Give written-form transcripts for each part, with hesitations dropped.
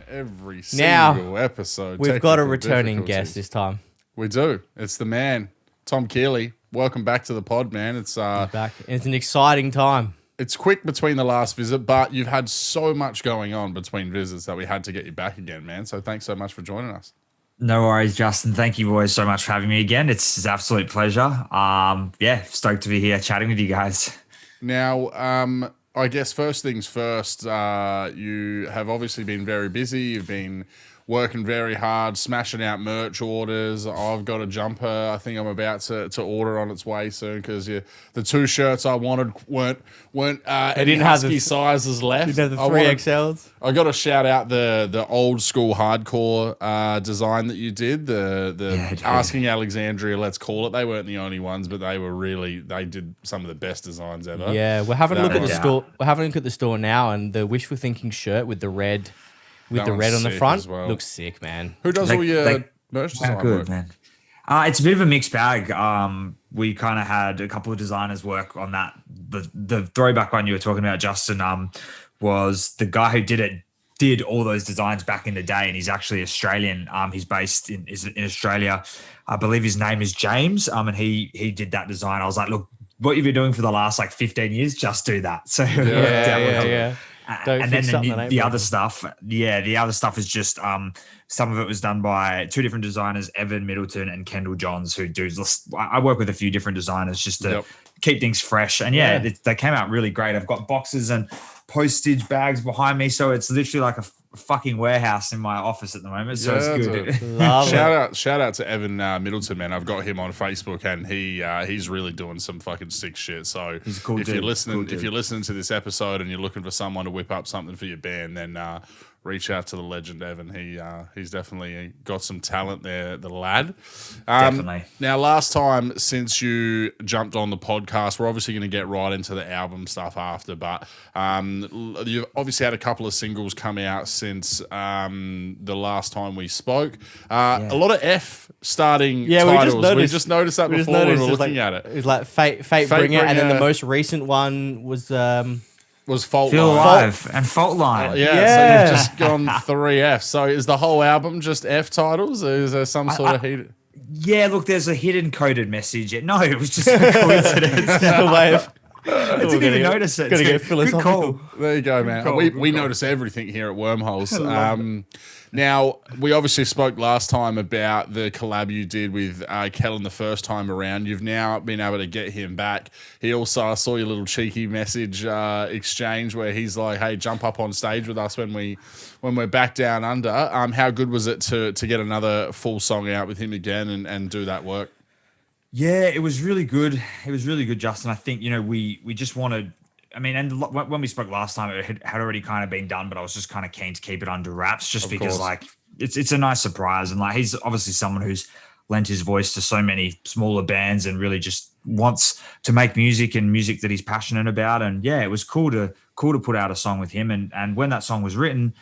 every Now, single episode. We've got a Technical returning difficulties. guest this time. We do. It's the man, Tom Kiely. Welcome back to the pod, man. It's He's back. It's an exciting time. It's quick between the last visit, but you've had so much going on between visits that we had to get you back again, man. So thanks so much for joining us. No worries, Justin. Thank you always so much for having me again. It's an absolute pleasure. Stoked to be here chatting with you guys. Now, I guess first things first, you have obviously been very busy. You've been working very hard, smashing out merch orders. I've got a jumper I think I'm about to order on its way soon because the two shirts I wanted weren't any husky sizes left. You didn't have the 3XLs? I got to shout out the old school hardcore design that you did, the Asking Alexandria, let's call it. They weren't the only ones, but they did some of the best designs ever. Yeah, we're having a look at the store. We're having a look at the store now, and the Wishful Thinking shirt with the red on the front looks sick, man. Who does all your merch design work? Man. It's a bit of a mixed bag. We kind of had a couple of designers work on that. The throwback one you were talking about, Justin, was the guy who did all those designs back in the day, and he's actually Australian. He's based in Australia. I believe his name is James, and he did that design. I was like, look, what you've been doing for the last 15 years, just do that. So Yeah. And then the other stuff, the other stuff is just some of it was done by two different designers, Evan Middleton and Kendall Johns, who do. I work with a few different designers just to keep things fresh. And they came out really great. I've got boxes and postage bags behind me, so it's literally like a fucking warehouse in my office at the moment. So it's good. Shout out to Evan Middleton, man. I've got him on Facebook, and he's really doing some fucking sick shit. So he's a cool if you're listening to this episode and you're looking for someone to whip up something for your band, then reach out to the legend Evan. He's definitely got some talent there, the lad. Definitely. Now, last time since you jumped on the podcast, we're obviously going to get right into the album stuff after, but you've obviously had a couple of singles come out since the last time we spoke. A lot of F starting titles. We just noticed that before we were looking at it. It was like Fate Bringer, and then the most recent one was Fault Feel Line. Alive and Fault Line. So you've just gone 3 Fs. So is the whole album just F titles? Or is there some sort of heat? Yeah, look, there's a hidden coded message. No, it was just a coincidence. I didn't even notice it. Gonna get philosophical. Good call. There you go, man. We notice everything here at Wormholes. Now, we obviously spoke last time about the collab you did with Kellen the first time around. You've now been able to get him back. He also, I saw your little cheeky message exchange where he's like, hey, jump up on stage with us when we're back down under. How good was it to get another full song out with him again and do that work? Yeah, it was really good. It was really good, Justin. I think, we just wanted... and when we spoke last time, it had already kind of been done, but I was just kind of keen to keep it under wraps just because it's a nice surprise. And he's obviously someone who's lent his voice to so many smaller bands and really just wants to make music and music that he's passionate about. And it was cool to put out a song with him. And when that song was written,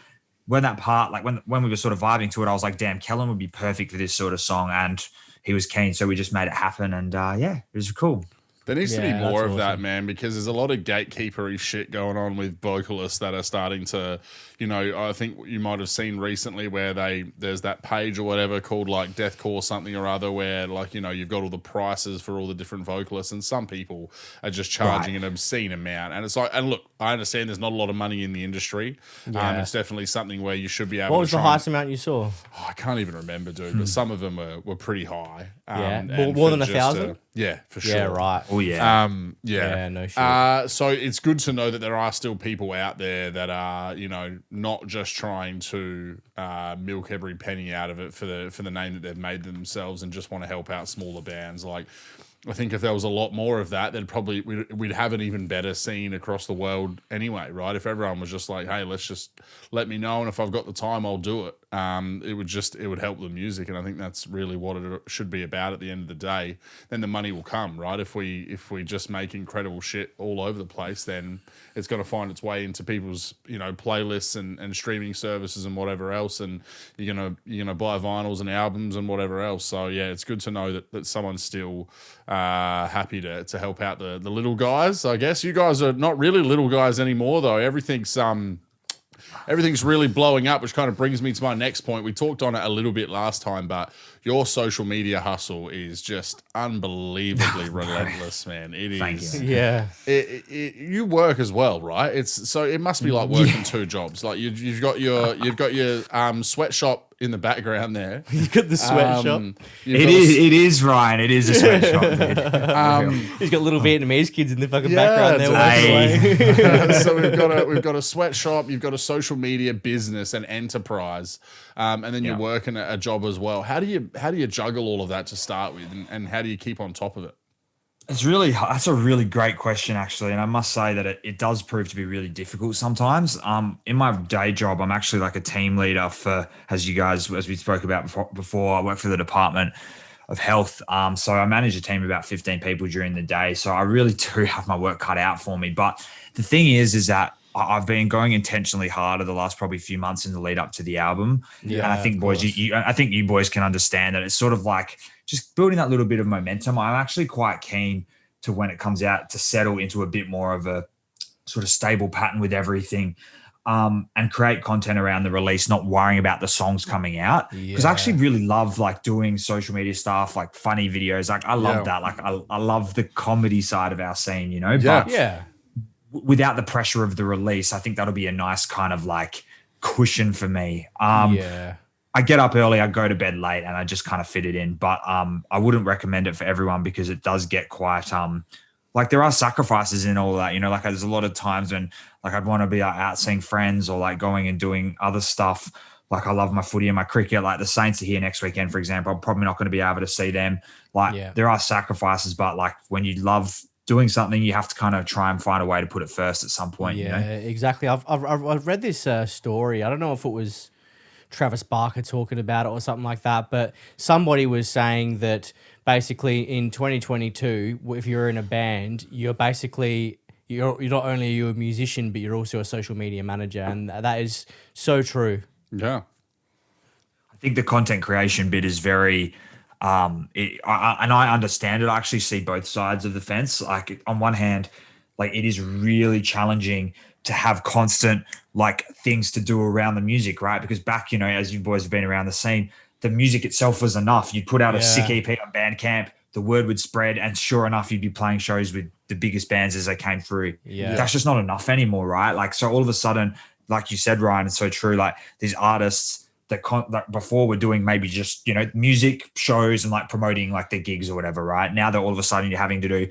when that part, when we were sort of vibing to it, I was like, damn, Kellen would be perfect for this sort of song. And he was keen. So we just made it happen. And it was cool. There needs to be more of that, man, because there's a lot of gatekeepery shit going on with vocalists that are starting to, I think you might have seen recently where there's that page or whatever called Deathcore something or other where you've got all the prices for all the different vocalists, and some people are just charging an obscene amount. And it's and look, I understand there's not a lot of money in the industry. It's definitely something where you should be able to. What was the highest amount you saw? Oh, I can't even remember, dude, but some of them were pretty high. More than 1,000? Yeah, for sure. Yeah, right. Oh, yeah. Yeah, no shit. So it's good to know that there are still people out there that are, not just trying to milk every penny out of it for the name that they've made themselves and just want to help out smaller bands. I think if there was a lot more of that, then probably we'd have an even better scene across the world anyway, right? If everyone was just like, hey, let's just let me know, and if I've got the time, I'll do it. It would help the music, and I think that's really what it should be about at the end of the day. Then the money will come, right? If we just make incredible shit all over the place, then it's going to find its way into people's playlists and streaming services and whatever else, and you're gonna buy vinyls and albums and whatever else. So yeah, it's good to know that someone's still happy to help out the little guys. I guess you guys are not really little guys anymore, though. Everything's everything's really blowing up, which kind of brings me to my next point. We talked on it a little bit last time, but your social media hustle is just unbelievably relentless, man. It is. Yeah. You work as well, right? It must be like working two jobs. Like you've got your sweatshop in the background there. You've got the sweatshop. It is Ryan. It is a sweatshop. Dude. He's got little Vietnamese kids in the fucking background there. So we've got a sweatshop. You've got a social media business and enterprise, and then you're working a job as well. How do you juggle all of that to start with, and how do you keep on top of it? That's a really great question, actually. And I must say that it does prove to be really difficult sometimes. In my day job, I'm actually like a team leader for, as we spoke about before, I work for the Department of Health. So I manage a team of about 15 people during the day. So I really do have my work cut out for me. But the thing is that I've been going intentionally harder the last probably few months in the lead up to the album. Yeah, and I think boys, I think you boys can understand that it's sort of like just building that little bit of momentum. I'm actually quite keen to, when it comes out, to settle into a bit more of a sort of stable pattern with everything, and create content around the release, not worrying about the songs coming out. Because I actually really love like doing social media stuff, like funny videos. Like I love that. Like I love the comedy side of our scene, you know. Yeah. But without the pressure of the release, I think that'll be a nice kind of like cushion for me. I get up early, I go to bed late, and I just kind of fit it in. But I wouldn't recommend it for everyone, because it does get quite like there are sacrifices in all that, you know. Like there's a lot of times when like I'd want to be out seeing friends or like going and doing other stuff. Like I love my footy and my cricket. Like the Saints are here next weekend, for example. I'm probably not going to be able to see them. Like there are sacrifices, but like when you love doing something, you have to kind of try and find a way to put it first at some point. Yeah, you know? Exactly. I've read this story. I don't know if it was Travis Barker talking about it or something like that, but somebody was saying that basically in 2022, if you're in a band, you're basically you're not only a musician, but you're also a social media manager, and that is so true. Yeah, I think the content creation bit is very and I understand it. I actually see both sides of the fence. Like on one hand, like it is really challenging to have constant like things to do around the music, right? Because back, you know, as you boys have been around the scene, the music itself was enough. You'd put out a sick EP on Bandcamp, the word would spread, and sure enough, you'd be playing shows with the biggest bands as they came through. Yeah. That's just not enough anymore, right? Like, so all of a sudden, like you said, Ryan, it's so true. Like these artists that before were doing maybe just, you know, music shows and like promoting like their gigs or whatever, right? Now that all of a sudden you're having to do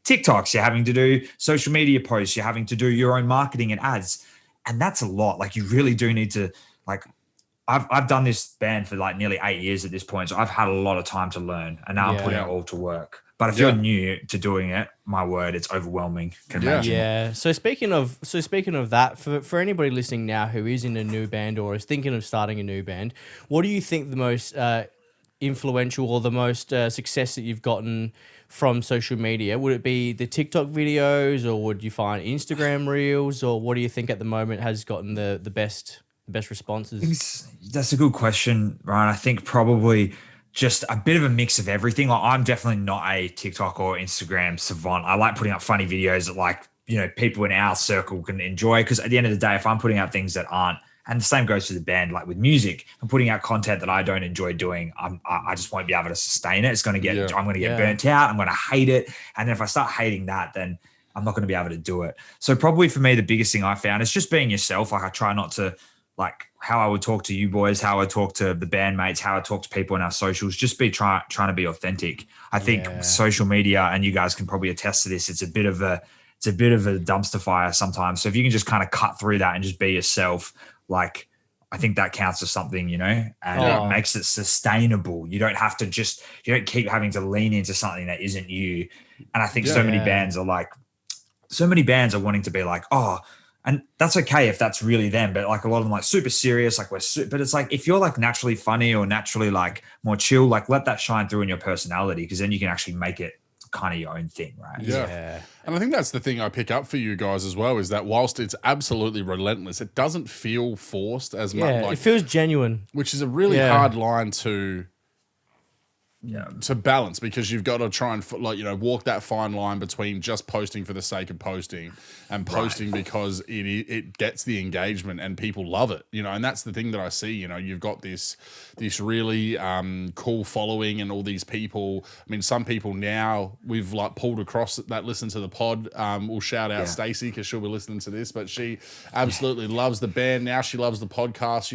TikToks, you're having to do social media posts, you're having to do your own marketing and ads. And that's a lot. Like you really do need to, like, I've done this band for like nearly 8 years at this point. So I've had a lot of time to learn, and now I'm putting it all to work. But if you're new to doing it, my word, it's overwhelming. Can imagine. Yeah. So speaking of that, for anybody listening now who is in a new band or is thinking of starting a new band, what do you think the most influential or the most success that you've gotten from social media? Would it be the TikTok videos, or would you find Instagram reels, or what do you think at the moment has gotten the best responses? That's a good question, Ryan. I think probably just a bit of a mix of everything. Like I'm definitely not a TikTok or Instagram savant. I like putting up funny videos that, like, you know, people in our circle can enjoy. Because at the end of the day, if I'm putting out things that aren't, and the same goes to the band, like with music, I'm putting out content that I don't enjoy doing, I just won't be able to sustain it. It's going to get, I'm going to get burnt out. I'm going to hate it. And then if I start hating that, then I'm not going to be able to do it. So probably for me, the biggest thing I found is just being yourself. Like I try not to, like how I would talk to you boys, how I talk to the bandmates, how I talk to people in our socials, just be trying to be authentic. I think social media, and you guys can probably attest to this, it's a bit of a dumpster fire sometimes. So if you can just kind of cut through that and just be yourself, like I think that counts as something, you know, and it makes it sustainable. You don't have to you don't keep having to lean into something that isn't you. And I think so many bands are wanting to be like, and that's okay if that's really them, but like a lot of them like super serious, like but it's like if you're like naturally funny or naturally like more chill, like let that shine through in your personality, because then you can actually make it kind of your own thing, right? Yeah. And I think that's the thing I pick up for you guys as well, is that whilst it's absolutely relentless, it doesn't feel forced as much. Like, it feels genuine, which is a really hard line to to balance, because you've got to try and walk that fine line between just posting for the sake of posting and posting because it gets the engagement and people love it, and that's the thing that I see. You've got this really cool following and all these people. I mean, some people now we've pulled across that listen to the pod. We'll shout out Stacey because she'll be listening to this, but she absolutely loves the band. Now she loves the podcast,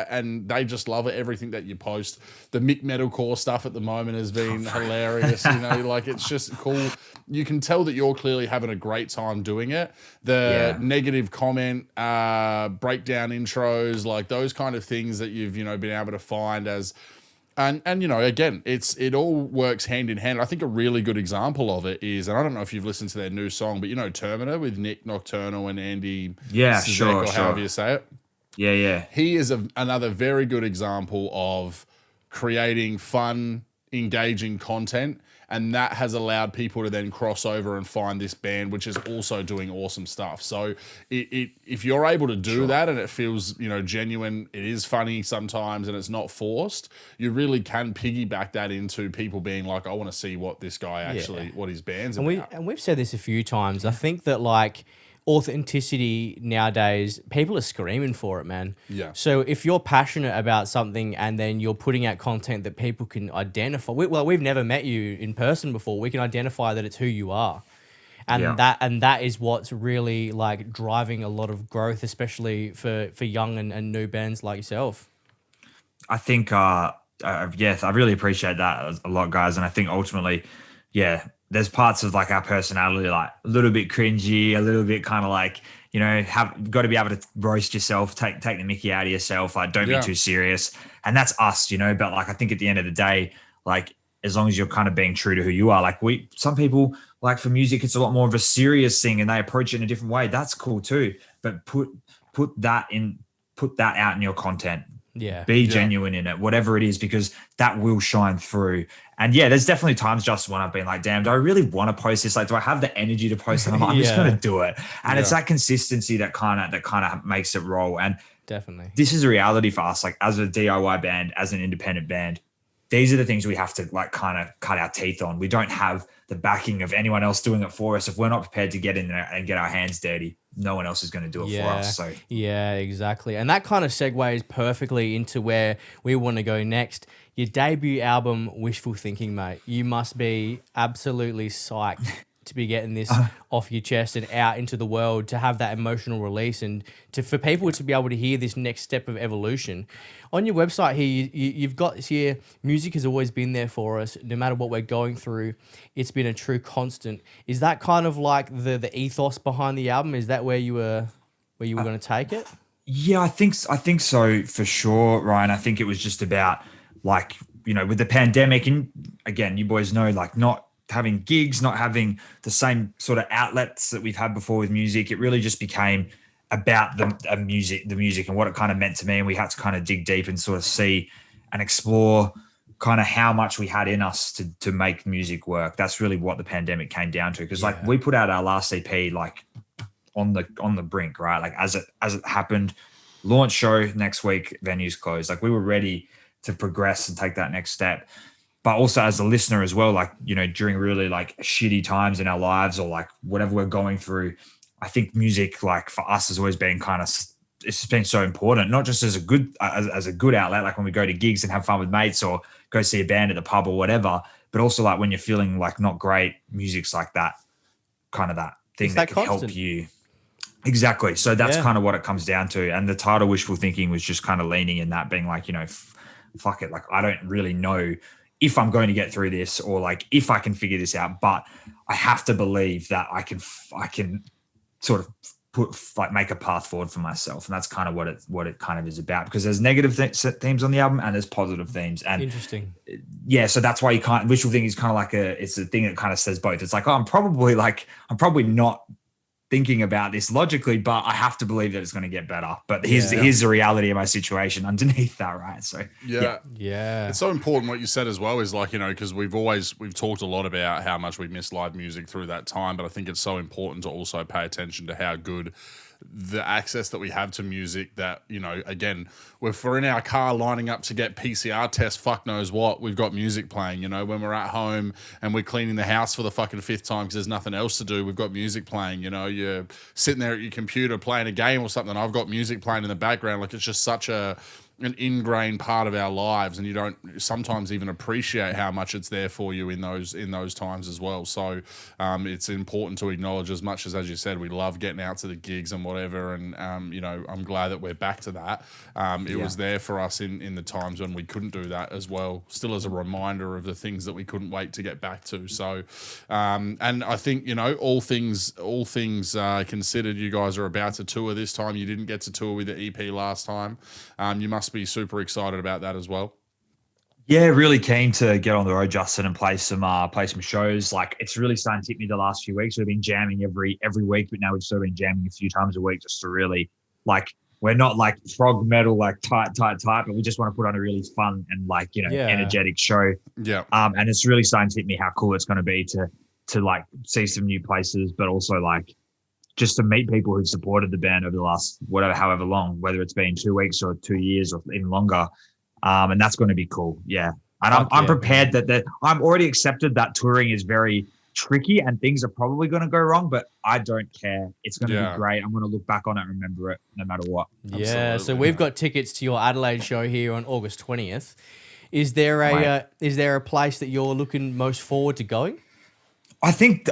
and they just love it. Everything that you post. The Mick Metalcore stuff at the moment has been hilarious. It's just cool. You can tell that you're clearly having a great time doing it. The negative comment, breakdown intros, like those kind of things that you've, been able to find as, and again, it all works hand in hand. I think a really good example of it is, and I don't know if you've listened to their new song, but Terminator with Nick Nocturnal and Andy Czech, or however you say it. Yeah. He is another very good example of creating fun, engaging content, and that has allowed people to then cross over and find this band, which is also doing awesome stuff. So if you're able to do that and it feels genuine, it is funny sometimes and it's not forced, you really can piggyback that into people being like, I want to see what this guy actually, what his band's about. And we've said this a few times. I think that authenticity nowadays, people are screaming for it, man. Yeah. So if you're passionate about something and then you're putting out content that people can identify, we've never met you in person before. We can identify that it's who you are, and that is what's really driving a lot of growth, especially for young and new bands like yourself. I think, I really appreciate that a lot, guys, and I think ultimately, there's parts of our personality, a little bit cringy, a little bit kind of have got to be able to roast yourself, take the mickey out of yourself, don't be too serious. And that's us, but I think at the end of the day, as long as you're kind of being true to who you are, some people for music, it's a lot more of a serious thing and they approach it in a different way. That's cool too. But put that out in your content. Yeah. Be genuine in it, whatever it is, because that will shine through. And there's definitely times, Justin, when I've been like, damn, do I really want to post this? Do I have the energy to post it? I'm just going to do it. And it's that consistency that kind of makes it roll. And definitely, this is a reality for us, as a DIY band, as an independent band. These are the things we have to kind of cut our teeth on. We don't have the backing of anyone else doing it for us. If we're not prepared to get in there and get our hands dirty, no one else is going to do it for us. So exactly. And that kind of segues perfectly into where we want to go next. Your debut album, Wishful Thinking, mate. You must be absolutely psyched to be getting this off your chest and out into the world, to have that emotional release and for people to be able to hear this next step of evolution. On your website here, you've got here, music has always been there for us. No matter what we're going through, it's been a true constant. Is that kind of the ethos behind the album? Is that where you were going to take it? Yeah, I think so for sure, Ryan. I think it was just about with the pandemic, and again, you boys know, not having gigs, not having the same sort of outlets that we've had before with music. It really just became about the music and what it kind of meant to me. And we had to kind of dig deep and sort of see and explore kind of how much we had in us to make music work. That's really what the pandemic came down to. Because we put out our last EP on the brink, right? As it happened, launch show next week, venues closed. We were ready to progress and take that next step. But also as a listener as well, during really shitty times in our lives or whatever we're going through, I think music for us has always been it's been so important, not just as a good outlet, when we go to gigs and have fun with mates or go see a band at the pub or whatever, but also when you're feeling not great, music's that kind of that thing that can help you. Exactly. So that's kind of what it comes down to. And the title Wishful Thinking was just kind of leaning in that, being fuck it. I don't really know if I'm going to get through this or if I can figure this out, but I have to believe that I can sort of make a path forward for myself. And that's kind of what it kind of is about, because there's negative themes on the album and there's positive themes. And interesting. Yeah. So that's why you can't, Wishful Thinking is kind of it's a thing that kind of says both. It's I'm probably not thinking about this logically, but I have to believe that it's going to get better. But here's the reality of my situation underneath that, right? So yeah. It's so important what you said as well is because we've talked a lot about how much we miss live music through that time, but I think it's so important to also pay attention to how good the access that we have to music that, you know, again, if we're in our car lining up to get PCR tests, fuck knows what, we've got music playing. You know, when we're at home and we're cleaning the house for the fucking 5th time because there's nothing else to do, we've got music playing. You know, you're sitting there at your computer playing a game or something, I've got music playing in the background. Like, it's just such an ingrained part of our lives, and you don't sometimes even appreciate how much it's there for you in those times as well. So it's important to acknowledge, as much as you said, we love getting out to the gigs and whatever, and you know, I'm glad that we're back to that. It was there for us in the times when we couldn't do that as well, still as a reminder of the things that we couldn't wait to get back to. So and I think, you know, all things considered, you guys are about to tour this time. You didn't get to tour with the EP last time. You must be super excited about that as well. Yeah, really keen to get on the road, Justin, and play some shows. Like, it's really starting to hit me the last few weeks. We've been jamming every week, but now we've sort of been jamming a few times a week just to really, like, we're not like prog metal, like tight, but we just want to put on a really fun and, like, you know, energetic show. Yeah. And it's really starting to hit me how cool it's going to be to like see some new places, but also like just to meet people who've supported the band over the last however long, whether it's been 2 weeks or 2 years or even longer. And that's going to be cool. Yeah. And I'm prepared that I'm already accepted that touring is very tricky and things are probably going to go wrong, but I don't care. It's going to be great. I'm going to look back on it and remember it no matter what. Yeah. Absolutely. So we've got tickets to your Adelaide show here on August 20th. Is there a place that you're looking most forward to going? I think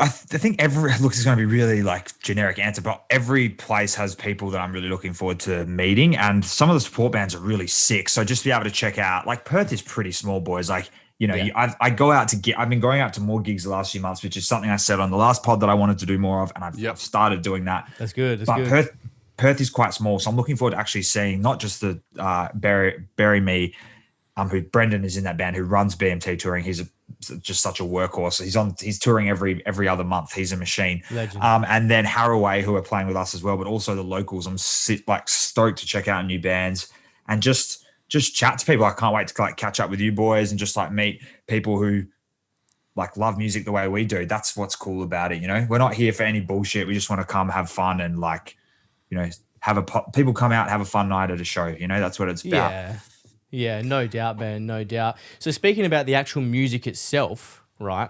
every look is going to be really like generic answer, but every place has people that I'm really looking forward to meeting, and some of the support bands are really sick. So just to be able to check out, like, Perth is pretty small, boys. Like, you know, I've been going out to more gigs the last few months, which is something I said on the last pod that I wanted to do more of, and I've started doing that. That's good. Perth is quite small, so I'm looking forward to actually seeing not just the Bury Me, who Brendan is in that band, who runs BMT Touring. He's just such a workhorse. He's touring every other month. He's a machine. Legend. And then Haraway, who are playing with us as well, but also the locals. I'm stoked to check out new bands and just chat to people. I can't wait to like catch up with you boys and just like meet people who like love music the way we do. That's what's cool about it. You know, we're not here for any bullshit. We just want to come have fun and, like, you know, people come out and have a fun night at a show. You know, that's what it's about. Yeah, no doubt, man, no doubt. So speaking about the actual music itself, right?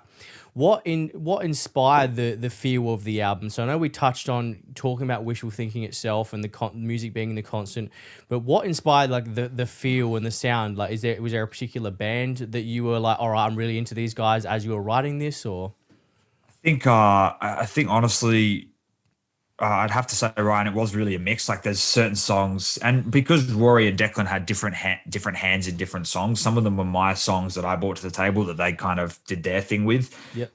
What inspired the feel of the album? So I know we touched on talking about Wishful Thinking itself and the music being the constant, but what inspired like the feel and the sound? Like, was there a particular band that you were like, all right, I'm really into these guys as you were writing this, or? I think honestly, I'd have to say, Ryan, it was really a mix. Like, there's certain songs, and because Rory and Declan had different hands in different songs, some of them were my songs that I brought to the table that they kind of did their thing with. Yep.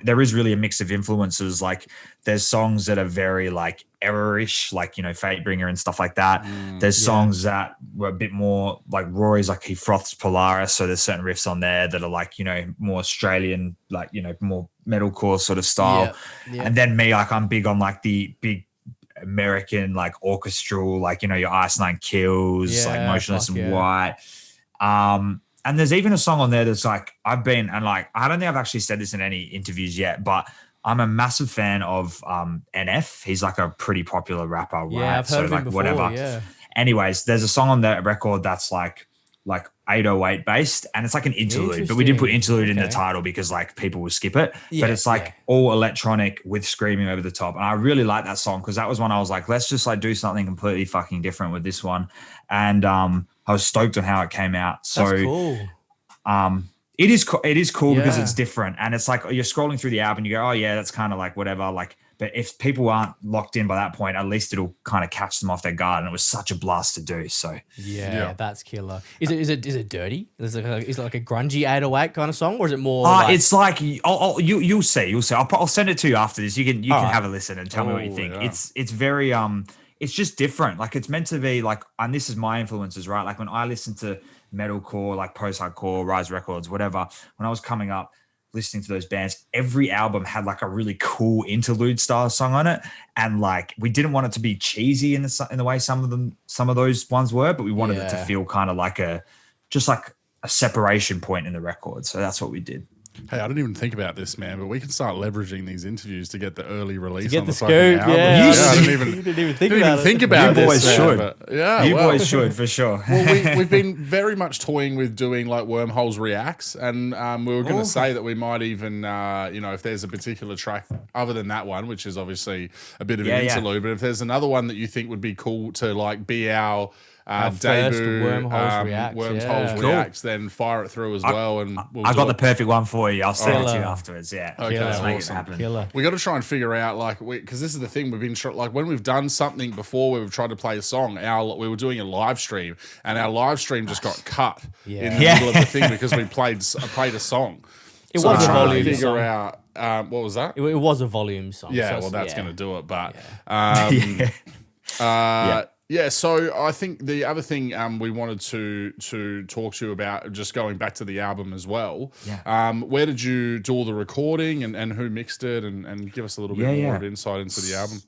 There is really a mix of influences. Like, there's songs that are very like error-ish, like, you know, Fatebringer and stuff like that. There's songs that were a bit more like Rory's, like he froths Polaris, so there's certain riffs on there that are like, you know, more Australian, like, you know, more metalcore sort of style. And then me, like, I'm big on like the big American, like orchestral, like, you know, your Ice Nine Kills, like Motionless in White. And there's even a song on there that's like, I don't think I've actually said this in any interviews yet, but I'm a massive fan of NF. He's like a pretty popular rapper, right? Yeah, I've heard of him before, yeah. Anyways, there's a song on that record that's like 808 based, and it's like an interlude, but we didn't put interlude in the title because like people will skip it. But it's like all electronic with screaming over the top. And I really like that song because that was when I was like, let's just like do something completely fucking different with this one. And I was stoked on how it came out. So that's cool. It is cool because it's different, and it's like you're scrolling through the album and you go, oh yeah, that's kind of like whatever. Like, but if people aren't locked in by that point, at least it'll kind of catch them off their guard. And it was such a blast to do. So that's killer. Is it dirty? Is it like a grungy 808 kind of song, or is it more? It's like you'll see. I'll send it to you after this. You can have a listen and tell me what you think. Yeah. It's very it's just different. Like, it's meant to be like, and this is my influences, right? Like, when I listen to metalcore, like post-hardcore, Rise Records, whatever, when I was coming up listening to those bands, every album had like a really cool interlude style song on it, and like we didn't want it to be cheesy in the way some of those ones were, but we wanted it to feel kind of like a separation point in the record. So that's what we did. Hey, I didn't even think about this, man, but we can start leveraging these interviews to get the early release get on the the fucking scoop, album. yeah. I You didn't even think about You this. boys should. Yeah, Boys should, for sure. Well, we've been very much toying with doing like Wormholes reacts, and we were going to say that we might even, if there's a particular track other than that one, which is obviously a bit of an interlude, but if there's another one that you think would be cool to like be our debut Wormholes reacts, then fire it through as well. And I got the perfect one for you. I'll send it to you afterwards. Yeah. Okay, Let's make it awesome. happen. We got to try and figure out because this is the thing we've been like when we've done something before where we've tried to play a song. We were doing a live stream and our live stream just got cut in the middle of the thing because we played a song. It was a volume figure song. out what was that? It was a volume song. Yeah, so well, that's going to do it. But Yeah. So I think the other thing we wanted to talk to you about, just going back to the album as well. Yeah. Where did you do all the recording and who mixed it and give us a little bit more of insight into the album?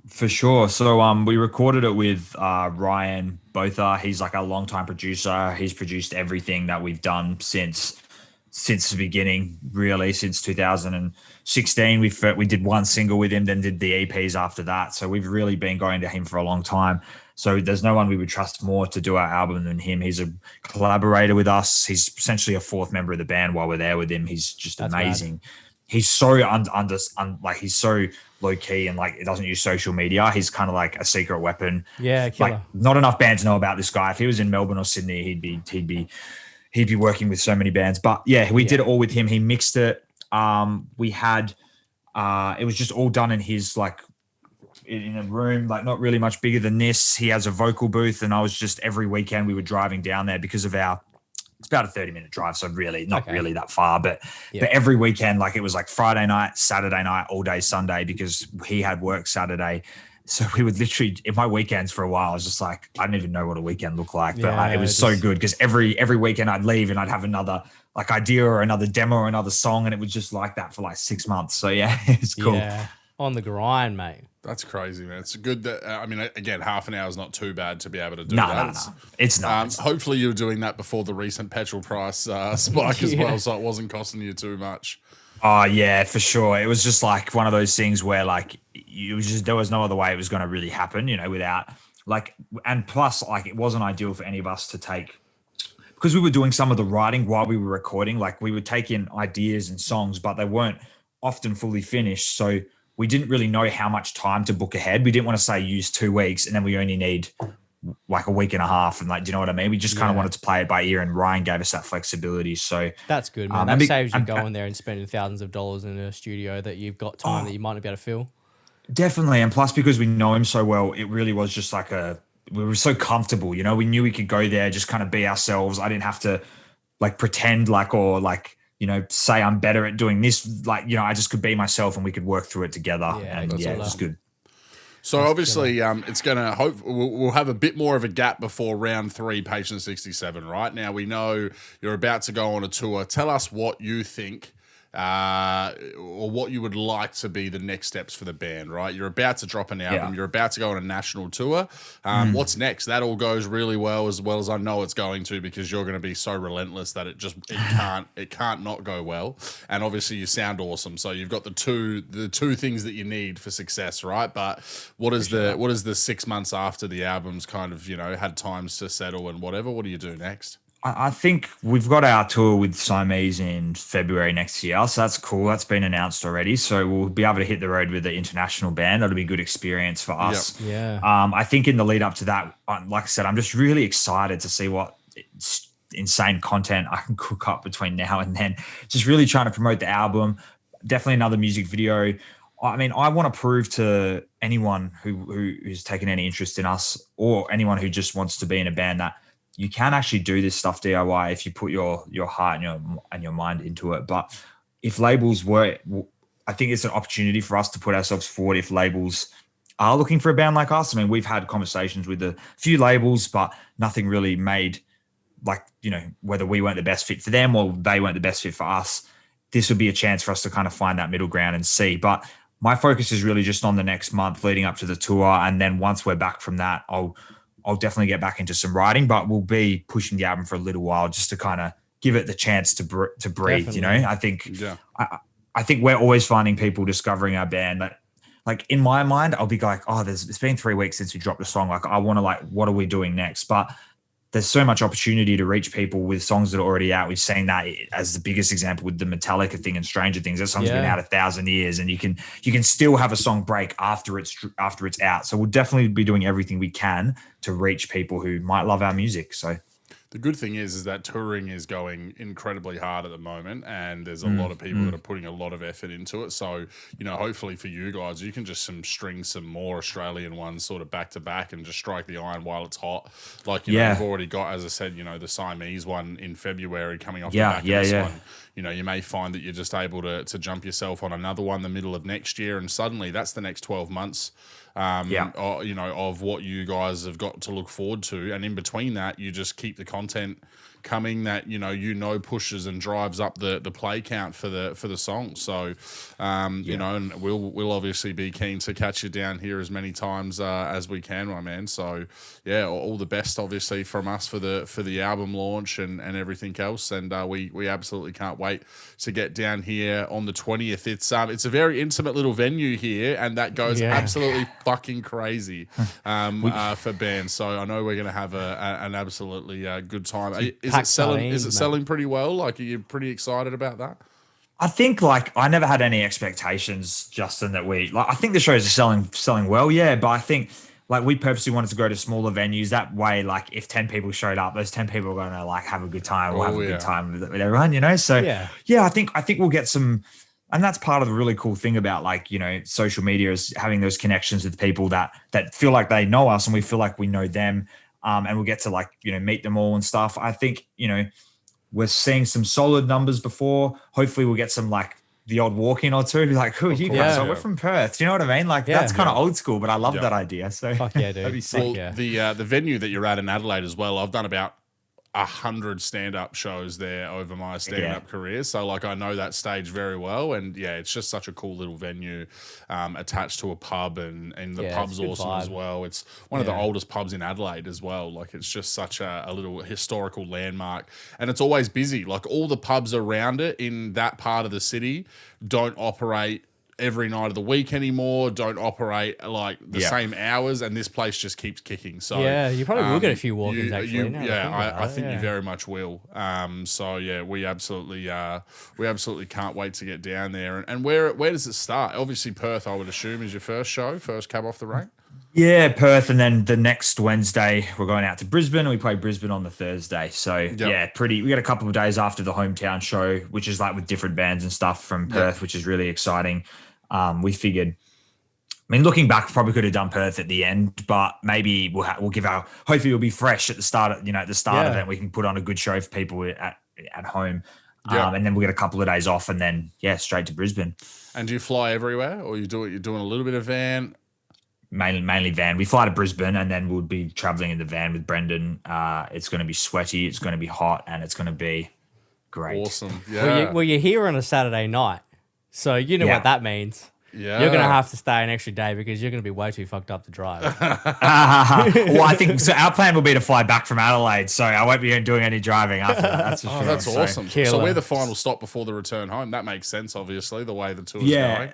For sure. So we recorded it with Ryan Botha. He's like our longtime producer. He's produced everything that we've done since the beginning, really, since 2016. We did one single with him, then did the EPs after that. So we've really been going to him for a long time. So there's no one we would trust more to do our album than him. He's a collaborator with us. He's essentially a fourth member of the band while we're there with him. He's just amazing. Bad. He's so he's so low key and like it doesn't use social media. He's kind of like a secret weapon. Yeah, killer. Like not enough bands know about this guy. If he was in Melbourne or Sydney, he'd be working with so many bands. But yeah, we did it all with him. He mixed it. We had it was just all done in his like in a room like not really much bigger than this. He has a vocal booth, and I was just every weekend we were driving down there because of it's about a 30-minute drive, so really not really that far. But every weekend, like it was like Friday night, Saturday night, all day Sunday, because he had work Saturday. So we would literally, in my weekends for a while, I was just like, I didn't even know what a weekend looked like, but it was so good because every weekend I'd leave and I'd have another like idea or another demo or another song, and it was just like that for like 6 months. So yeah, it's cool. Yeah, on the grind, mate. That's crazy, man. It's good that, again, half an hour is not too bad to be able to do that. No. It's not. Hopefully you were doing that before the recent petrol price spike as well, so it wasn't costing you too much. Oh, yeah, for sure. It was just like one of those things where like there was no other way it was going to really happen, without like, and plus like it wasn't ideal for any of us to take, because we were doing some of the writing while we were recording. Like we would take in ideas and songs, but they weren't often fully finished. So we didn't really know how much time to book ahead. We didn't want to say use 2 weeks and then we only need like a week and a half. And like, do you know what I mean? We just kind of wanted to play it by ear, and Ryan gave us that flexibility. So that's good, man. That saves you going there and spending thousands of dollars in a studio that you've got time that you might not be able to fill. Definitely. And plus, because we know him so well, it really was just like we were so comfortable, we knew we could go there, just kind of be ourselves. I didn't have to like pretend say I'm better at doing this. Like, I just could be myself and we could work through it together. And it was good. So obviously, it's going to we'll have a bit more of a gap before round 3, Patient 67. Right now, we know you're about to go on a tour. Tell us what you think, or what you would like to be the next steps for the band. Right, you're about to drop an album. Yeah. You're about to go on a national tour. What's next? That all goes really well as I know it's going to, because you're going to be so relentless that it can't not go well. And obviously, you sound awesome. So you've got the two things that you need for success, right? But what is the 6 months after the album's kind of had times to settle and whatever? What do you do next? I think we've got our tour with Siamese in February next year. So that's cool. That's been announced already. So we'll be able to hit the road with the international band. That'll be a good experience for us. Yep. Yeah. I think in the lead up to that, like I said, I'm just really excited to see what insane content I can cook up between now and then. Just really trying to promote the album. Definitely another music video. I mean, I want to prove to anyone who's taken any interest in us, or anyone who just wants to be in a band, that you can actually do this stuff DIY if you put your heart and your mind into it. But if labels I think it's an opportunity for us to put ourselves forward if labels are looking for a band like us. I mean, we've had conversations with a few labels, but nothing really made, like, whether we weren't the best fit for them or they weren't the best fit for us. This would be a chance for us to kind of find that middle ground and see. But my focus is really just on the next month leading up to the tour. And then once we're back from that, I'll definitely get back into some writing, but we'll be pushing the album for a little while just to kind of give it the chance to breathe. Definitely. You know, I think Yeah. I think we're always finding people discovering our band that, like, in my mind, I'll be like, oh, it's been 3 weeks since we dropped a song. Like, I want to, like, what are we doing next? But there's so much opportunity to reach people with songs that are already out. We've seen that as the biggest example with the Metallica thing and Stranger Things. That song's been out 1,000 years, and you can still have a song break after it's out. So we'll definitely be doing everything we can to reach people who might love our music. So the good thing is that touring is going incredibly hard at the moment, and there's a lot of people that are putting a lot of effort into it. So, you know, hopefully for you guys, you can just string some more Australian ones sort of back to back and just strike the iron while it's hot. Like, you know, you've already got, as I said, you know, the Siamese one in February coming off the back of this one. You know, you may find that you're just able to jump yourself on another one the middle of next year, and suddenly that's the next 12 months. You know, of what you guys have got to look forward to, and in between that, you just keep the content coming that you know pushes and drives up the play count for the song. So you know, and we'll obviously be keen to catch you down here as many times as we can, my man. So yeah, all the best obviously from us for the album launch and everything else, and we absolutely can't wait to get down here on the 20th. It's a very intimate little venue here, and that goes absolutely fucking crazy for bands. So I know we're gonna have an absolutely good time. Is it selling pretty well? Like, are you pretty excited about that? I think, like, I never had any expectations, Justin, that I think the shows are selling well, but I think, like, we purposely wanted to go to smaller venues. That way, like, if 10 people showed up, those 10 people are going to, like, have a good time or have a good time with everyone, you know? So I think we'll get some, and that's part of the really cool thing about, like, you know, social media is having those connections with people that feel like they know us and we feel like we know them. And we'll get to, like, you know, meet them all and stuff. I think, you know, we're seeing some solid numbers before. Hopefully we'll get some, like, the odd walk-in or two. Be like, who are you guys? Oh, we're from Perth. Do you know what I mean? Like, that's kind of old school, but I love that idea. So fuck yeah, dude. That'd be sick. Well, the venue that you're at in Adelaide as well, I've done about 100 stand-up shows there over my stand-up career, so, like, I know that stage very well, and it's just such a cool little venue attached to a pub, and the pub's awesome as well. It's one of the oldest pubs in Adelaide as well. Like, it's just such a little historical landmark, and it's always busy. Like, all the pubs around it in that part of the city don't operate every night of the week anymore, don't operate like the same hours, and this place just keeps kicking. So you probably will get a few walk-ins actually. I think you very much will. So yeah, we absolutely can't wait to get down there. And where does it start? Obviously Perth, I would assume, is your first cab off the rank. Yeah, Perth, and then the next Wednesday we're going out to Brisbane, and we play Brisbane on the Thursday. So we got a couple of days after the hometown show, which is like with different bands and stuff from Perth, which is really exciting. We figured, I mean, looking back, probably could have done Perth at the end, but maybe we'll give hopefully we'll be fresh at the start of it. We can put on a good show for people at home. And then we'll get a couple of days off, and then straight to Brisbane. And do you fly everywhere, or you're doing a little bit of van? Mainly van. We fly to Brisbane, and then we'll be traveling in the van with Brendan. It's going to be sweaty, it's going to be hot, and it's going to be great. Awesome. Yeah. Well, you're here on a Saturday night, so you know what that means. Yeah. You're going to have to stay an extra day because you're going to be way too fucked up to drive. Well, I think so. Our plan will be to fly back from Adelaide, so I won't be doing any driving after that. That's for sure. That's awesome. Killer. So we're the final stop before the return home. That makes sense, obviously, the way the tour's going.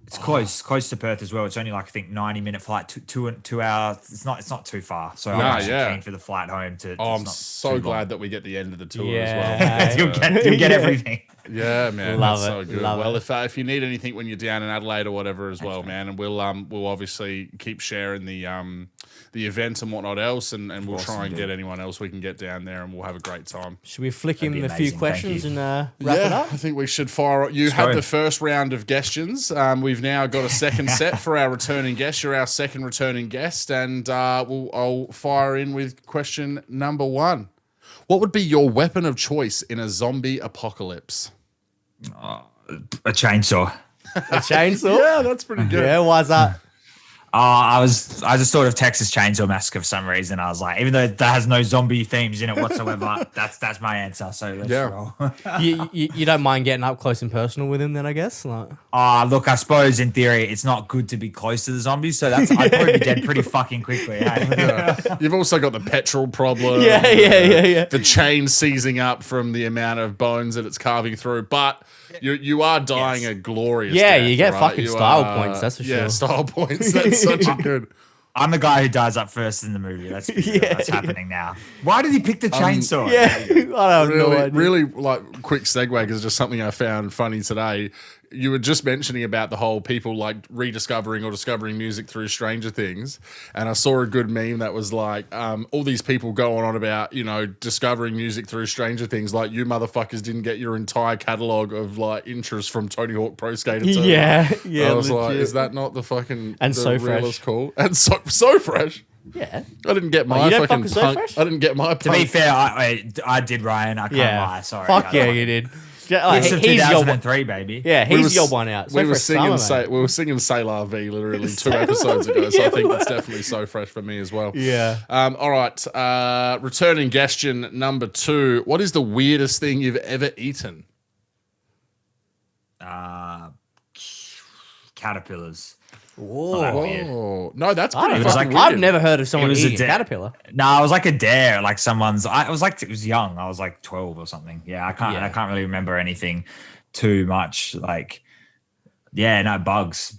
It's close to Perth as well. It's only like, I think, 90-minute flight, 2 hours. It's not too far. So I'm actually keen for the flight home. I'm so glad that we get the end of the tour as well. You'll get everything. Yeah, man, Love that's it. so good. Love well, it. if you need anything when you're down in Adelaide or whatever as well, man, and we'll obviously keep sharing the event and whatnot else, and we'll try and get anyone else we can get down there, and we'll have a great time. Should we flick him a few questions and wrap it up? I think we should fire. You had the first round of questions. We've now got a second set for our returning guest. You're our second returning guest, and I'll fire in with question number 1. What would be your weapon of choice in a zombie apocalypse? A chainsaw. A chainsaw? Yeah, that's pretty good. Yeah, why's that? I just thought of Texas Chainsaw Massacre for some reason. I was like, even though that has no zombie themes in it whatsoever, that's my answer. So let's roll. You don't mind getting up close and personal with him, then I guess. Like, look, I suppose in theory it's not good to be close to the zombies, so I'd probably be dead pretty fucking quickly. Hey? You've also got the petrol problem. Yeah. The chain seizing up from the amount of bones that it's carving through, but you are dying a glorious death, you get right? fucking style points. That's for sure. Yeah, style points. That's such a good. I'm the guy who dies up first in the movie. That's happening now. Why did he pick the chainsaw? I don't know. Really, like, quick segue because just something I found funny today. You were just mentioning about the whole people like rediscovering or discovering music through Stranger Things, and I saw a good meme that was like, all these people going on about, you know, discovering music through Stranger Things, like you motherfuckers didn't get your entire catalog of like intros from Tony Hawk Pro Skater 2. Yeah. I was like, is that not the fucking and the so realest fresh? Cool and so fresh. Yeah. I didn't get my you don't fucking fuck with So punk. Fresh? I didn't get my To be punk. fair, I did, Ryan. I can't lie. Sorry. Fuck yeah, you did. Like, It's of he's your 2003, baby. Yeah, he's your one out. So we were fresh singing summer, mate. we were singing C'est La Vie literally 2 episodes ago, so I think that's definitely so fresh for me as well. Yeah. All right. Returning question number 2. What is the weirdest thing you've ever eaten? Caterpillars. Oh no, that's pretty I've fucking I've weird. never heard of someone It was a eating a dare. caterpillar. No, I was like a dare, like someone's. I was like, it was young. I was like 12 or something. Yeah, I can't really remember anything too much. Like, yeah, no, bugs.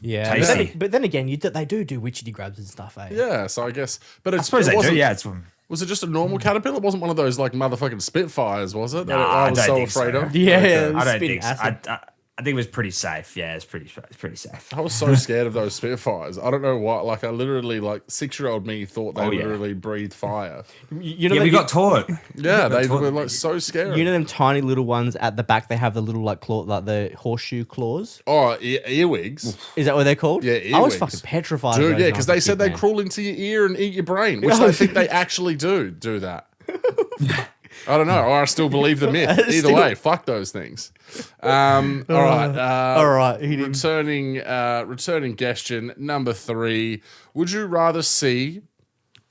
Yeah. Tasty. But then again, they do witchetty grabs and stuff, eh? Yeah, so I guess, but I suppose they do. Yeah, it's. Was it just a normal caterpillar? It wasn't one of those like motherfucking Spitfires, was it? That Nah, I was I don't so think afraid so. of. Yeah, I don't spitting think so. acid. I think it was pretty safe. Yeah, it's pretty safe. I was so scared of those Spitfires. I don't know why. Like I literally, like 6-year-old me thought they literally breathed fire. You know Yeah, we got taught. Yeah, they were like so scary. You know them tiny little ones at the back. They have the little like claw, like the horseshoe claws. Oh, earwigs. Is that what they're called? Yeah, I was earwigs. fucking petrified. Dude, of those yeah, when I because was a they said kid, they man. crawl into your ear and eat your brain, which I think they actually do that. I don't know. Or I still believe the myth. Either way, fuck those things. All right. All right. Returning question number 3. Would you rather see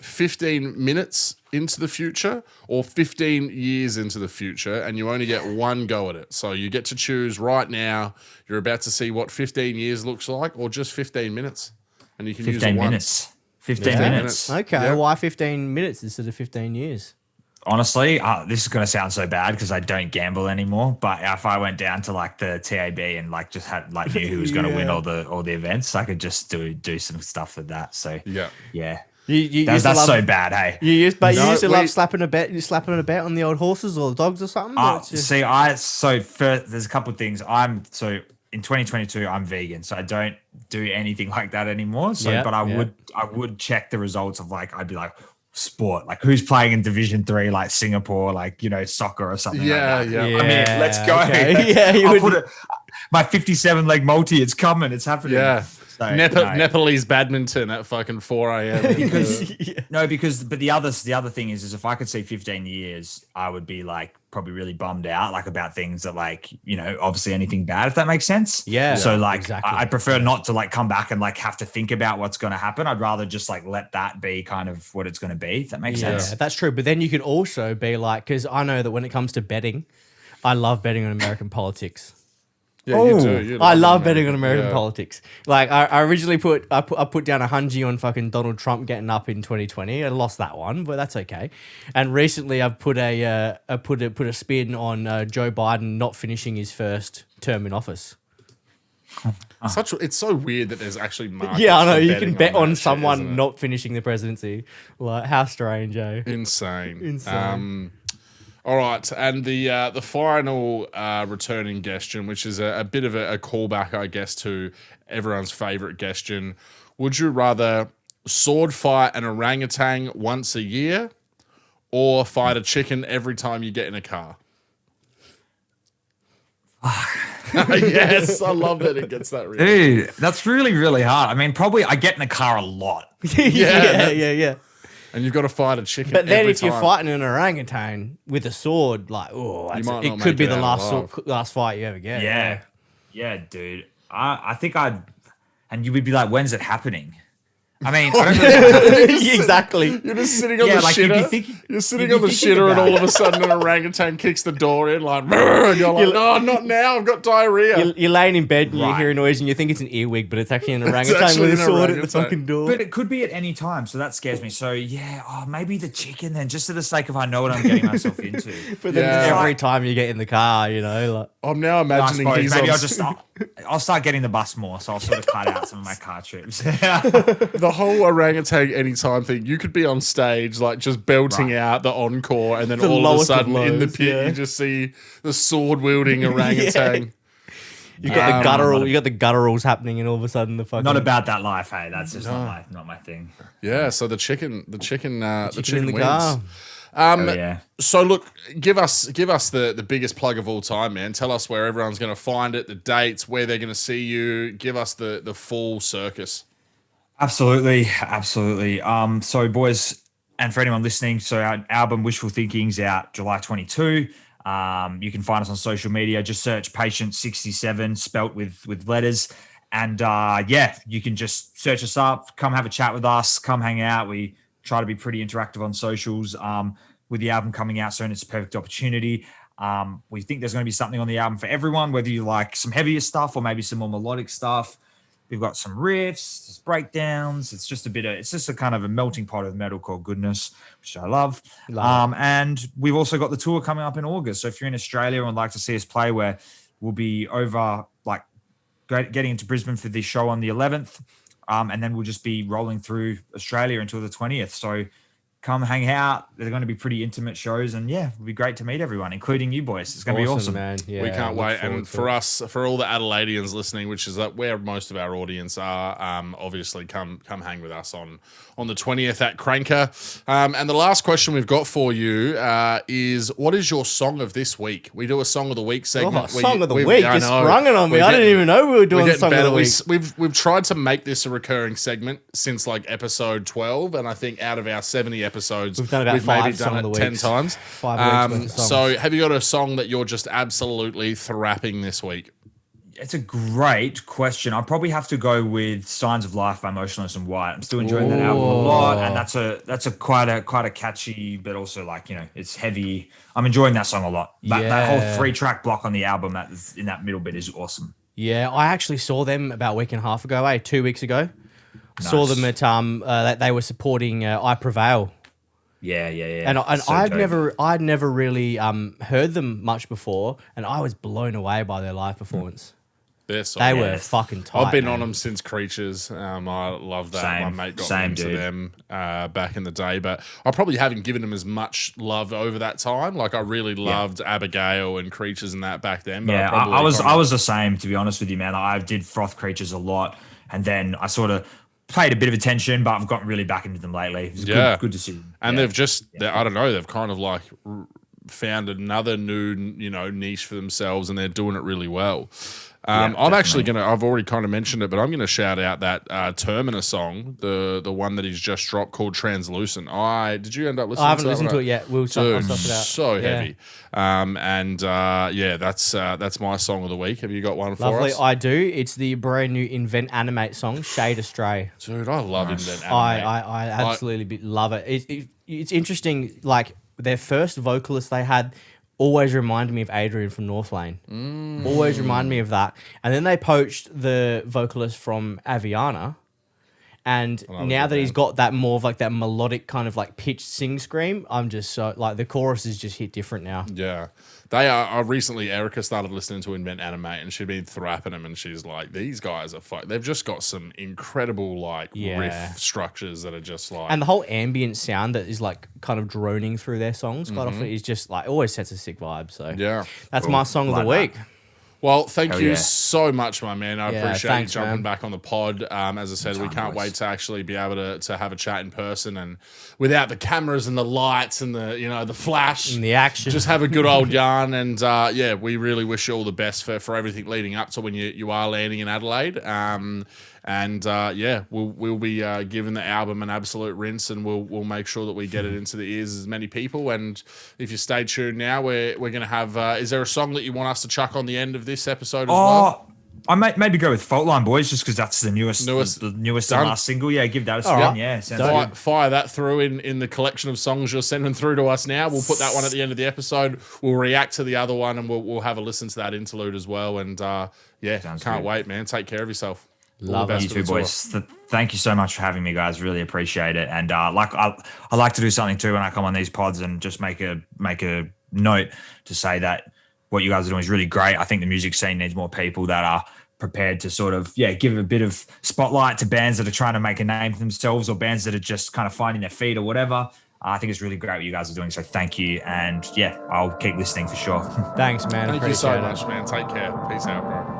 15 minutes into the future or 15 years into the future, and you only get one go at it? So you get to choose right now. You're about to see what 15 years looks like, or just 15 minutes, and you can use it 15 once. minutes. 15 Yeah. minutes. Okay, Yeah. why 15 minutes instead of 15 years? Honestly, this is going to sound so bad because I don't gamble anymore. But if I went down to like the TAB and like just had like knew who was going to win all the events, I could just do some stuff with that. So Yeah. You that's used to love, so bad. Hey, you used to we- love slapping a bet. You slapping a bet on the old horses or the dogs or something. Or it's just- see, there's a couple of things. In 2022, I'm vegan, so I don't do anything like that anymore. So, Yeah, but I would check the results of like, I'd be like, sport, like who's playing in Division 3, like Singapore, like, you know, soccer or something Yeah, like that. yeah. I mean, let's go. okay. Yeah, you I'll would- put it, my 57 leg multi, it's coming, it's happening. Yeah. So, Nepalese badminton at fucking 4 a.m. but the other thing is if I could see 15 years, I would be like probably really bummed out, like about things that like, you know, obviously anything bad, if that makes sense. Yeah. So like, exactly. I prefer not to like come back and like have to think about what's going to happen. I'd rather just like let that be kind of what it's going to be. If that makes sense. Yeah, that's true. But then you can also be like, because I know that when it comes to betting, I love betting on American politics. Yeah, you do. You I love it, betting on American yeah. politics. Like I originally put down a hungy on fucking Donald Trump getting up in 2020. I lost that one, but that's okay. And recently I've put a spin on Joe Biden not finishing his first term in office. It's so weird that there's actually markets. Yeah, I know. for You betting can bet that on shit, someone isn't it? not finishing the presidency. Like, how strange, eh? Insane. Insane. All right, and the final returning question, which is a bit of a callback, I guess, to everyone's favorite question: would you rather sword fight an orangutan once a year, or fight a chicken every time you get in a car? Yes, I love that it gets that real. Dude, that's really, really hard. I mean, probably I get in the car a lot. Yeah. And you've got to fight a chicken. But then every if you're time. fighting an orangutan with a sword, like, oh, might not it make could be it the out last alive. last fight you ever get. Yeah, dude. I think I'd and you would be like, when's it happening? I mean, I don't really Exactly. You're just sitting on the like you'd be shitter. thinking, You're sitting on the shitter, and all of a sudden an orangutan kicks the door in, like, and you're like, no, not now. I've got diarrhea. You're laying in bed and you Right. hear a noise and you think it's an earwig, but it's actually an orangutan actually with a an sword at the orangutan. fucking door. But it could be at any time, so that scares me. So yeah, maybe the chicken then, just for the sake of I know what I'm getting myself into. But then Yeah. every time you get in the car, you know, like I'm now I imagining suppose he's maybe on I'll start getting the bus more, so I'll sort of cut out some of my car trips. the whole orangutan anytime thing. You could be on stage, like just belting Right. out the encore, and then The all of a lowest of sudden in the lows, pit, yeah. you just see the sword wielding orangutan. you got the guttural, you got the gutturals happening, and all of a sudden the fucking Not about that life, hey. That's just not my thing. Yeah, so the chicken chicken in the wins. car. Oh, yeah. So look, give us the biggest plug of all time, man. Tell us where everyone's going to find it, the dates, where they're going to see you. Give us the full circus. Absolutely. So boys, and for anyone listening, so our album Wishful Thinking's out July 22. You can find us on social media. Just search P67 spelt with letters. And you can just search us up, come have a chat with us, come hang out. We try to be pretty interactive on socials. With the album coming out soon, it's a perfect opportunity. We think there's going to be something on the album for everyone, whether you like some heavier stuff or maybe some more melodic stuff. We've got some riffs, breakdowns. It's just a kind of a melting pot of metalcore goodness, which I love. And we've also got the tour coming up in August. So if you're in Australia and would like to see us play, where we'll be over, like, getting into Brisbane for this show on the 11th. And then we'll just be rolling through Australia until the 20th. So come hang out. They're going to be pretty intimate shows. And yeah, it'll be great to meet everyone, including you boys. It's going to be awesome. man. Yeah, We can't look wait. forward And to for it. us, for all the Adelaideans listening, which is where most of our audience are, obviously come hang with us on the 20th at Cranker. And the last question we've got for you is, what is your song of this week? We do a song of the week segment. Song of the week. You sprung it on me. We're I didn't even know we were doing getting song of better. the week. We've tried to make this a recurring segment since like episode 12, and I think out of our 70 episodes, We've done about maybe 5 done song of it the 10 weeks. times. 5 weeks worth of songs. So have you got a song that you're just absolutely thrapping this week? It's a great question. I'd probably have to go with "Signs of Life" by Motionless and White. I'm still enjoying that album a lot, and that's a quite a catchy, but also, like, you know, it's heavy. I'm enjoying that song a lot. That whole 3-track block on the album in that middle bit is awesome. Yeah, I actually saw them about a week and a half ago, 2 weeks ago. Saw them at they were supporting I Prevail. Yeah. And So I'd never really heard them much before, and I was blown away by their live performance. They were fucking tight. I've been man. on them since Creatures. I love that. Same. My mate got me into Dude. them back in the day, but I probably haven't given them as much love over that time. Like, I really loved Abigail and Creatures and that back then. But Yeah, probably I was the same, to be honest with you, man. I did froth Creatures a lot, and then I sort of paid a bit of attention, but I've gotten really back into them lately. It's good to see them. And Yeah. they've just, I don't know, they've kind of like found another new, niche for themselves, and they're doing it really well. I'm actually I've already kind of mentioned it, but I'm going to shout out that Terminus song, the one that he's just dropped called Translucent. Did you end up listening to I haven't that listened one? to it yet. I'll Dude, stuff it out. so Yeah. heavy. That's my song of the week. Have you got one for Lovely, us? I do. It's the brand new Invent Animate song, Shade Astray. Dude, I love Invent Animate. I absolutely love it. It's interesting. Like, their first vocalist they had always reminded me of Adrian from North Lane. Always reminded me of that. And then they poached the vocalist from Aviana. And now that he's got that more of like that melodic kind of like pitched sing scream, I'm just so like the chorus is just hit different now. Yeah. They are. Recently, Erica started listening to Invent Animate, and she'd been thrapping them, and she's like, "These guys are they've just got some incredible like riff structures that are just like." And the whole ambient sound that is like kind of droning through their songs quite often is just like always sets a sick vibe. So yeah, that's my song of the week. Well, thank Hell you yeah. so much, my man. I appreciate thanks, you jumping man. back on the pod. As I said, we can't wait boys. to actually be able to have a chat in person and without the cameras and the lights and the flash. And the action. Just have a good old yarn. And we really wish you all the best for everything leading up to when you are landing in Adelaide. We'll be giving the album an absolute rinse, and we'll make sure that we get it into the ears of as many people. And if you stay tuned now, we're going to have. Is there a song that you want us to chuck on the end of this episde as well? I might maybe go with Fault Line Boys just because that's the newest Done. and last single. Yeah, give that a spin. right. Yeah, sounds good. Fire that through in the collection of songs you're sending through to us now. We'll put that one at the end of the episode. We'll react to the other one, and we'll have a listen to that interlude as well. And yeah, Sounds can't good. wait, man. Take care of yourself. Love All the it. best You for too, the tour. boys. Thank you so much for having me, guys. Really appreciate it. And I like to do something too when I come on these pods and just make a note to say that what you guys are doing is really great. I think the music scene needs more people that are prepared to sort of give a bit of spotlight to bands that are trying to make a name for themselves or bands that are just kind of finding their feet or whatever. I think it's really great what you guys are doing. So thank you. And yeah, I'll keep listening for sure. Thanks, man. Thank you so Appreciate it. much, man. Take care. Peace out, bro.